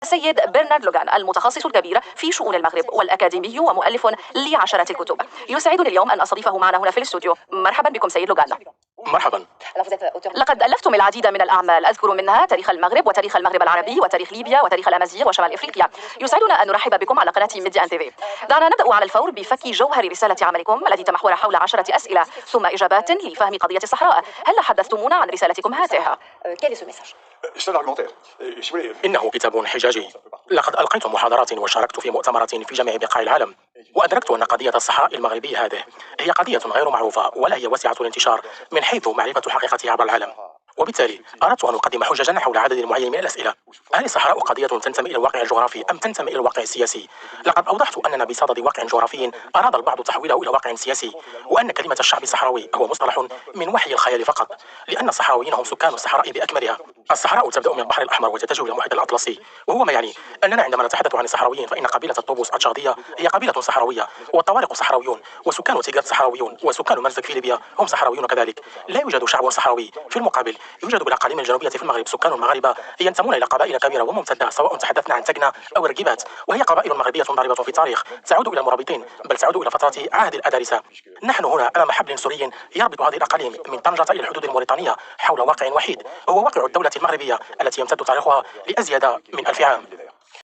السيد برنارد لوغان، المتخصص الكبير في شؤون المغرب والأكاديمي ومؤلف لعشرات الكتب. يسعدني اليوم أن أستضيفه معنا هنا في الاستوديو. مرحبا بكم سيد لوغان. مرحبا. لقد ألفتم العديد من الأعمال، أذكر منها تاريخ المغرب وتاريخ المغرب العربي وتاريخ ليبيا وتاريخ الأمازيغ وشمال إفريقيا. يسعدنا أن نرحب بكم على قناة ميديا تيفي. دعنا نبدأ على الفور بفك جوهر رسالة عملكم التي تمحور حول 10 أسئلة ثم إجابات لفهم قضية الصحراء. هل حدثتمونا عن رسالتكم هاته؟ إنه كتاب حجاجي. لقد ألقيت محاضرات وشاركت في مؤتمرات في جميع بقاع العالم، وأدركت أن قضية الصحراء المغربي هذه هي قضية غير معروفة ولا هي واسعة الانتشار من حيث معرفة حقيقتها عبر العالم. وبالتالي أردت أن أقدم حججا حول عدد معين من الأسئلة. هل الصحراء قضية تنتمي إلى الواقع الجغرافي أم تنتمي إلى الواقع السياسي؟ لقد أوضحت أننا بصدد واقع جغرافي أراد البعض تحويله إلى واقع سياسي، وأن كلمة الشعب الصحراوي هو مصطلح من وحي الخيال فقط، لأن الصحراويين هم سكان الصحراء بأكملها. الصحراء تبدأ من البحر الأحمر وتتجه إلى المحيط الأطلسي، وهو ما يعني أننا عندما نتحدث عن الصحراويين فإن قبيلة الطوبوس التشادية هي قبيلة صحراوية، والطوارق صحراويون، وسكان تيغات صحراويون، وسكان مرزق في ليبيا هم صحراويون كذلك. لا يوجد شعب صحراوي. في المقابل يوجد بالأقاليم الجنوبية في المغرب سكان مغاربة ينتمون إلى قبائل كبيرة وممتدة، سواء تحدثنا عن تكنا أو رقيبات، وهي قبائل مغربية ضاربة في التاريخ تعود إلى المرابطين، بل تعود إلى فترة عهد الأدارسة. نحن هنا أمام حبل سوري يربط هذه الأقاليم من طنجة إلى الحدود الموريتانية حول واقع وحيد، هو واقع الدولة المغربية التي يمتد تاريخها لأزيد من 1000 عام.